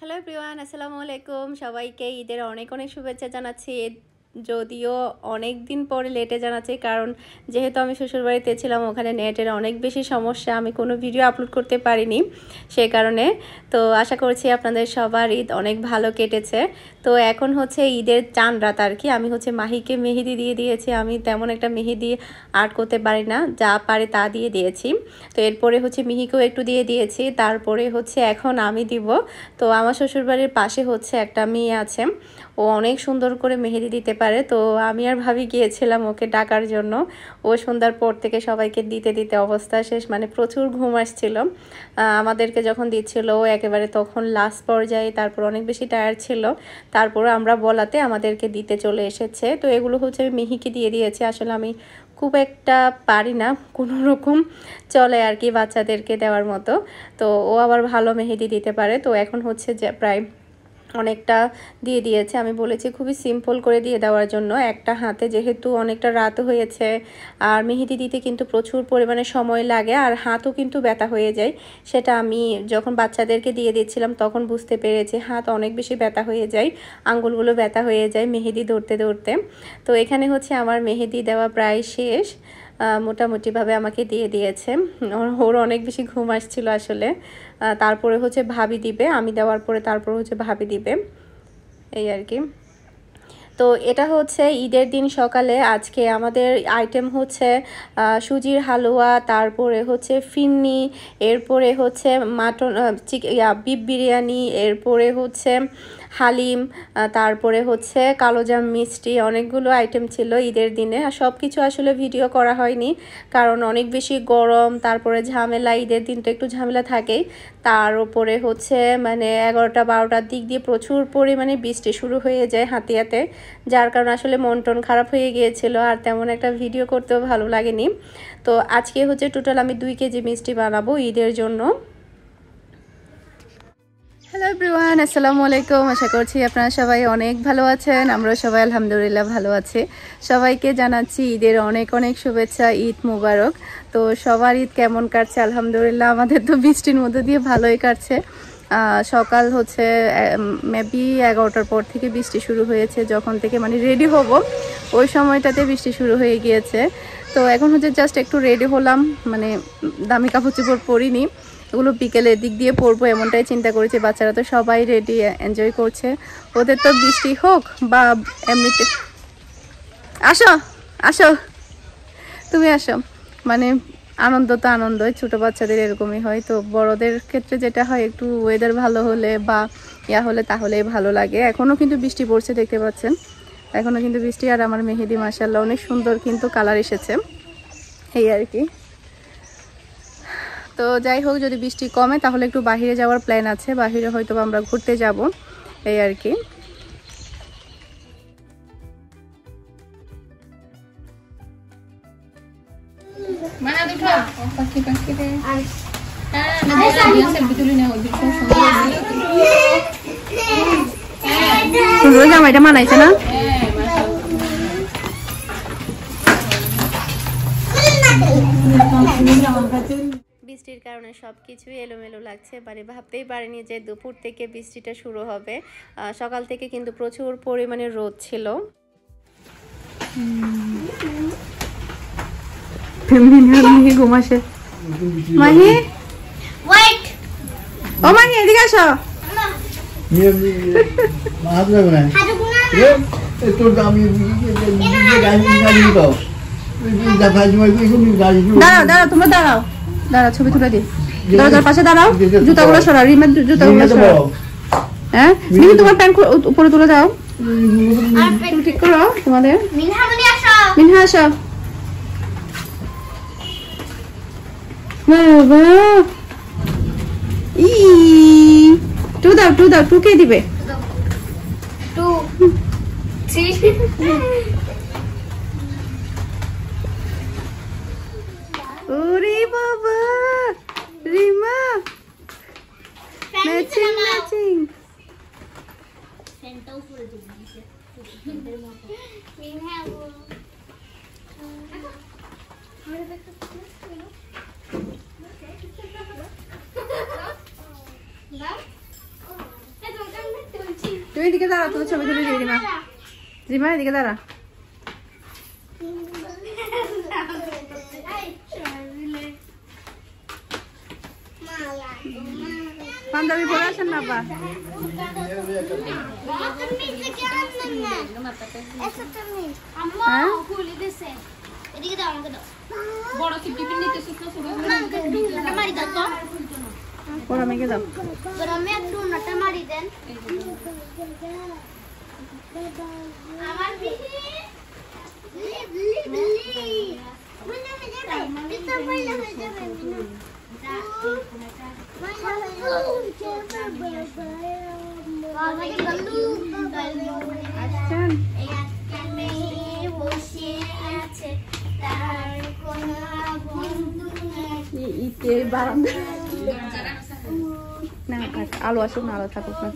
Hello everyone, আসসালামু আলাইকুম। সবাইকে ঈদের অনেক অনেক শুভেচ্ছা জানাচ্ছি। যদিও অনেক দিন পরে লেটে জানাচ্ছি, কারণ যেহেতু আমি শ্বশুরবাড়িতে ছিলাম, ওখানে নেটের অনেক বেশি সমস্যা, আমি কোনো ভিডিও আপলোড করতে পারিনি সেই কারণে। তো আশা করছি আপনাদের সবার ঈদ অনেক ভালো কেটেছে। তো এখন হচ্ছে ঈদের চাঁদ রাত আর কি। আমি হচ্ছে মাহিকে মেহেদি দিয়ে দিয়েছি। আমি তেমন একটা মেহেদি আর্ট করতে পারি না, যা পারে তা দিয়ে দিয়েছি। তো এরপরে হচ্ছে মিহিকেও একটু দিয়ে দিয়েছি, তারপরে হচ্ছে এখন আমি দিব। তো আমার শ্বশুরবাড়ির পাশে হচ্ছে একটা মেয়ে আছে, ও অনেক সুন্দর করে মেহেদি দিতে পারে। তো আমি আর ভাবি গিয়েছিলাম ওকে ডাকার জন্য। ও সন্ধ্যার পর থেকে সবাইকে দিতে দিতে অবস্থা শেষ, মানে প্রচুর ঘুম আসছিল আমাদেরকে যখন দিচ্ছিল ও একেবারে তখন লাস্ট পর্যায়ে। তারপর অনেক বেশি টায়ার্ড ছিল, তারপর আমরা বলাতে আমাদেরকে দিতে চলে এসেছে। তো এগুলো হচ্ছে আমি মিহিকে দিয়ে দিয়েছি। আসলে আমি খুব একটা পারি না, কোনো রকম চলে আর কি বাচ্চাদেরকে দেওয়ার মতো। তো ও আবার ভালো মেহেদি দিতে পারে। তো এখন হচ্ছে যে প্রায় অনেকটা দিয়ে দিয়েছে। আমি বলেছি খুবই সিম্পল করে দিয়ে দেওয়ার জন্য, একটা হাতে, যেহেতু অনেকটা রাত হয়েছে। আর মেহেদি দিতে কিন্তু প্রচুর পরিমাণে সময় লাগে, আর হাতও কিন্তু ব্যথা হয়ে যায়। সেটা আমি যখন বাচ্চাদেরকে দিয়ে দিচ্ছিলাম তখন বুঝতে পেরেছি, হাত অনেক বেশি ব্যথা হয়ে যায়, আঙ্গুলগুলো ব্যথা হয়ে যায় মেহেদি ধরতে ধরতে। তো এখানে হচ্ছে আমার মেহেদি দেওয়া প্রায় শেষ, মোটামুটিভাবে আমাকে দিয়ে দিয়েছে। ওর অনেক বেশি ঘুম আসছিল আসলে। তারপরে হচ্ছে ভাবি দিবে, আমি দেওয়ার পরে তারপর হচ্ছে ভাবি দিবে, এই আর কি। তো এটা হচ্ছে ঈদের দিন সকালে। আজকে আমাদের আইটেম হচ্ছে সুজির হালুয়া, তারপরে হচ্ছে ফিন্নি, এরপরে হচ্ছে মাটন বিফ বিরিয়ানি, এরপরে হচ্ছে হালিম, তারপরে হচ্ছে কালোজাম মিষ্টি, অনেকগুলো আইটেম ছিল ঈদের দিনে। আর সব কিছু আসলে ভিডিও করা হয়নি, কারণ অনেক বেশি গরম, তারপরে ঝামেলা, ঈদের দিন তো একটু ঝামেলা থাকেই। তার উপরে হচ্ছে মানে 11টা-12টার দিক দিয়ে প্রচুর পরিমাণে বৃষ্টি শুরু হয়ে যায় হাতে হাতে, যার কারণে আসলে মন টন খারাপ হয়ে গিয়েছিল, আর তেমন একটা ভিডিও করতেও ভালো লাগেনি। তো আজকে হচ্ছে টোটাল আমি 2 কেজি মিষ্টি বানাবো ঈদের জন্য। হ্যালো এভরিওয়ান, আসসালামু আলাইকুম। আশা করছি আপনারা সবাই অনেক ভালো আছেন। আমরা সবাই আলহামদুলিল্লাহ ভালো আছি। সবাইকে জানাচ্ছি ঈদের অনেক অনেক শুভেচ্ছা, ঈদ মুবারক। তো সবার ঈদ কেমন কাটছে? আলহামদুলিল্লাহ আমাদের তো বৃষ্টির মধ্যে দিয়ে ভালোই কাটছে। সকাল হচ্ছে মেবি 11টার পর থেকে বৃষ্টি শুরু হয়েছে, যখন থেকে মানে রেডি হব ওই সময়টাতে বৃষ্টি শুরু হয়ে গিয়েছে। তো এখন হচ্ছে জাস্ট একটু রেডি হলাম, মানে দামি কাপড় চোপড় পরিনি, এগুলো বিকেলের দিক দিয়ে পরবো এমনটাই চিন্তা করেছি। বাচ্চারা তো সবাই রেডি, এনজয় করছে, ওদের তো বৃষ্টি হোক বা এমনিতে। আসো আসো, তুমি আসো। মানে আনন্দ তো আনন্দই, ছোটো বাচ্চাদের এরকমই হয়। তো বড়দের ক্ষেত্রে যেটা হয়, একটু ওয়েদার ভালো হলে বা হলে তাহলেই ভালো লাগে। এখনও কিন্তু বৃষ্টি পড়ছে, দেখতে পাচ্ছেন, এখনও কিন্তু বৃষ্টি। আর আমার মেহেদি মাশাআল্লাহ অনেক সুন্দর কিন্তু কালার এসেছে, এই আর কি। তো যাই হোক, যদি বৃষ্টি কমে তাহলে একটু বাহিরে যাওয়ার প্ল্যান আছে, বাহিরে হয়তো আমরা ঘুরতে যাব, এই আর কি। জামাইটা মানাইছে না? বৃষ্টির কারণে সবকিছুই এলোমেলো লাগছে, মানে ভাবতেই পারিনি যে দুপুর থেকে বৃষ্টিটা শুরু হবে। সকাল থেকে কিন্তু প্রচুর পরিমাণে রোদ ছিল। ঘুমাসে মাহি, ও মাহি এদিকে আসো। দাঁড়াও দাঁড়াও, তোমরা দাঁড়াও দাঁড়াও, ছবি তুলে দিই। দরজার পাশে দাঁড়াও, জুতাগুলো সরাও, রিমের জুতাগুলো সরাও। হ্যাঁ মিহি, তোমার প্যান্ট উপরে তুলে দাও, ঠিক করো তোমাদের। মিনহা আসো। বাবা ই টু দাও, টু দাও, টু কে দিবে? ওরে বাবা, রিমা ম্যাচিং ম্যাচিং। তুই এদিকে দাঁড়া, তোর ছবি তুলে দিই। রিমা, রিমা এদিকে দাঁড়া। পাঞ্জাবি পরে আসেন না আবার। ওরা মেঘে দাও। না আলো আসুক না, আলো থাকুক না।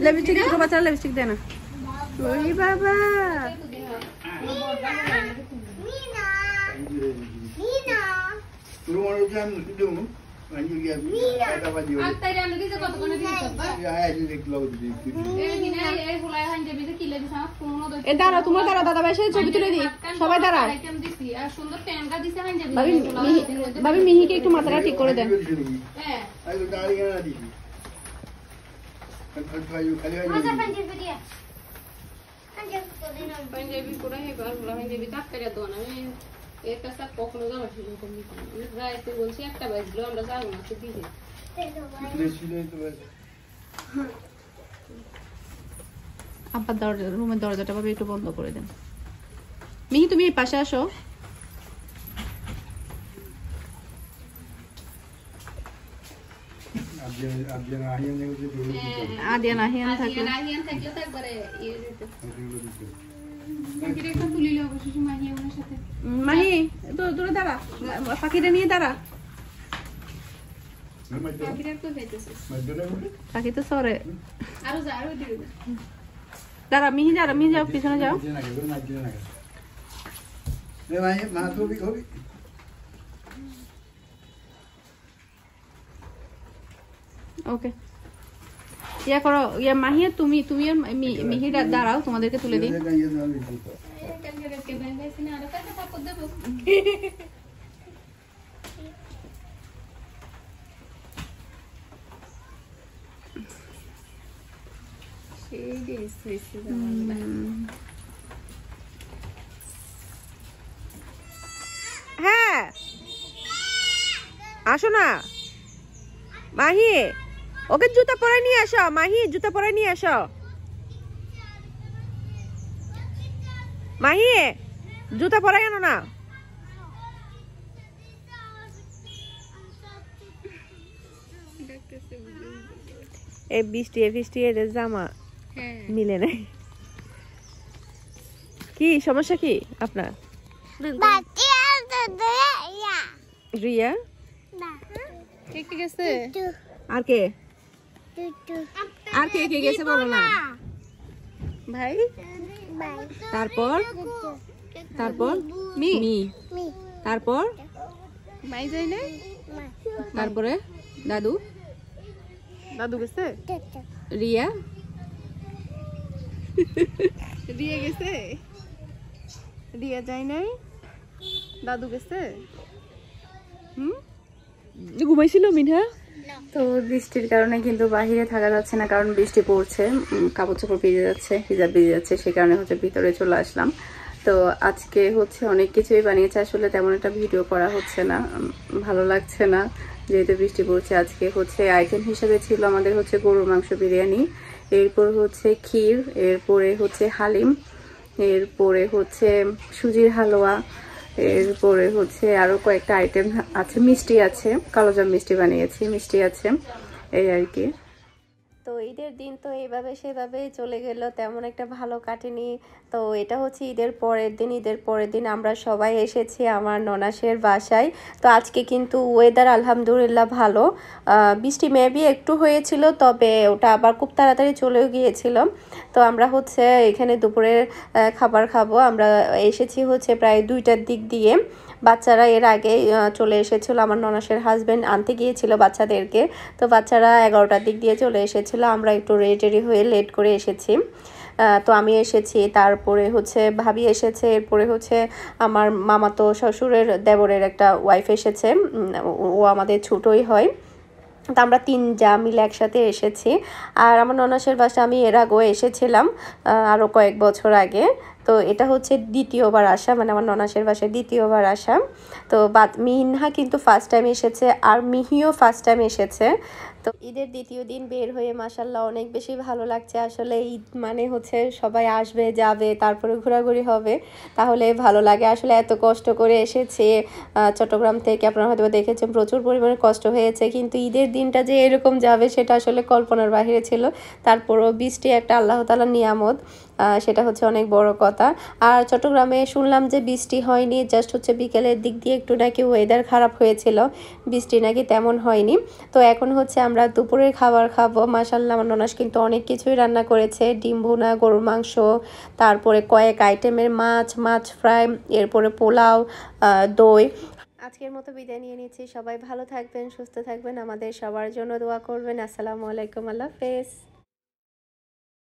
লিপস্টিক ছোট বাচ্চারা লিপস্টিক দেয় না। ওই বাবা দাঁড়া, তোমার দাঁড়া, দাদা ভাই ছবি তুলে দিই, সবাই দাঁড়া। ভাবি মিহিকে একটু মাথাটা ঠিক করে দেন। আব্বার দরজা, রুমের দরজাটা ভাবে একটু বন্ধ করে দেন। মিহি তুমি এই পাশে আসো। আদিয়ান আহিয়ান থাকে। মাহি তো দূরে দাঁড়া, পাখিটা নিয়ে দাঁড়া। পাখি তো সরে দাঁড়া। মিহি যাও, মিহি যাও, পিছনে যাও। ওকে ইয়া করো, ইয়া মাহিয়া তুমি আর মিহি দাঁড়াও, তোমাদেরকে তুলে দিই। হ্যাঁ আসো না মাহি, ওকে জুতা পরে নিয়ে আসো। মাহি জুতা পরে নিয়ে আসো। মাহি জুতা পরে আনো না। এই বৃষ্টি এর জামা মিলে নাই। কি সমস্যা কি আপনার? রিয়া গেছে আর কে গেছে বলো না ভাই। তারপর মি তারপর মাই যাই না। তারপরে দাদু গেছে। রিয়া গেছে। রিয়া যায় নাই, দাদু গেছে। ঘুমাইছিল মিনহা। তো বৃষ্টির কারণে কিন্তু বাহিরে থাকা যাচ্ছে না, কারণ বৃষ্টি পড়ছে, কাপড় চোপড় ভিজে যাচ্ছে, হিজাব ভিজে যাচ্ছে, সে কারণে হচ্ছে ভিতরে চলে আসলাম। তো আজকে হচ্ছে অনেক কিছুই বানিয়েছে, আসলে তেমন একটা ভিডিও করা হচ্ছে না, ভালো লাগছে না যেহেতু বৃষ্টি পড়ছে। আজকে হচ্ছে আইটেম হিসেবে ছিল আমাদের হচ্ছে গরুর মাংস বিরিয়ানি, এরপর হচ্ছে ক্ষীর, এরপরে হচ্ছে হালিম, এরপরে হচ্ছে সুজির হালুয়া, এরপরে হচ্ছে আরো কয়েকটা আইটেম আছে, মিষ্টি আছে, কালোজাম মিষ্টি বানিয়েছি, মিষ্টি আছে, এই আর কি। তো তো ঈদের দিন তো এইভাবে সেভাবেই চলে গেল, তেমন একটা ভালো কাটেনি। তো এটা হচ্ছে ঈদের পরের দিন আমরা সবাই এসেছি আমার ননাসের বাসায়। তো আজকে কিন্তু ওয়েদার আলহামদুলিল্লাহ ভালো। বৃষ্টি মেবি একটু হয়েছিল, তবে ওটা আবার খুব তাড়াতাড়ি চলেও গিয়েছিল। তো আমরা হচ্ছে এখানে দুপুরের খাবার খাবো। আমরা এসেছি হচ্ছে প্রায় 2টার দিক দিয়ে। বাচ্চারা এর আগে চলে এসেছিল, আমার ননাসের হাজবেন্ড আনতে গিয়েছিল বাচ্চাদেরকে। তো বাচ্চারা 11টার দিক দিয়ে চলে এসেছিলো, আমরা একটু রেডি হয়ে লেট করে এসেছি। তো আমি এসেছি, তারপরে হচ্ছে ভাবি এসেছে, এরপরে হচ্ছে আমার মামাতো শ্বশুরের দেবরের একটা ওয়াইফ এসেছে। ও আমাদের ছোটোই হয়। তো আমরা 3 যা মিলে একসাথে এসেছি। আর আমার ননাসের বাসা আমি এর আগেও এসেছিলাম, আরও কয়েক বছর আগে। তো এটা হচ্ছে দ্বিতীয়বার আসা, মানে আমার ননাসের বাসায় দ্বিতীয়বার আসা। তো মিনহা কিন্তু ফার্স্ট টাইম এসেছে, আর মিহিও ফার্স্ট টাইম এসেছে। তো ঈদের দ্বিতীয় দিন বের হয়ে মাশাল্লাহ অনেক বেশি ভালো লাগছে। আসলে ঈদ মানে হচ্ছে সবাই আসবে যাবে, তারপরে ঘোরাঘুরি হবে, তাহলে ভালো লাগে। আসলে এত কষ্ট করে এসেছে চট্টগ্রাম থেকে, আপনারা হয়তো দেখেছেন প্রচুর পরিমাণে কষ্ট হয়েছে, কিন্তু ঈদের দিনটা যে এরকম যাবে সেটা আসলে কল্পনার বাইরে ছিল। তারপরও বৃষ্টি একটা আল্লাহ তাআলার নিয়ামত, সেটা হচ্ছে অনেক বড় কথা। আর চট্টগ্রামে শুনলাম যে বৃষ্টি হয়নি, জাস্ট হচ্ছে বিকেলের দিক দিয়ে একটু নাকি ওয়েদার খারাপ হয়েছিল, বৃষ্টি নাকি তেমন হয়নি। তো এখন হচ্ছে আমরা দুপুরের খাবার খাবো। মাশাল্লাহ আমার ননাস কিন্তু অনেক কিছুই রান্না করেছে, ডিম ভুনা, গরুর মাংস, তারপরে কয়েক আইটেমের মাছ ফ্রাই, এরপরে পোলাও, দই। আজকের মতো বিদায় নিয়ে নিচ্ছি। সবাই ভালো থাকবেন, সুস্থ থাকবেন, আমাদের সবার জন্য দোয়া করবেন। আসসালামু আলাইকুম, আল্লাহ হাফেজ।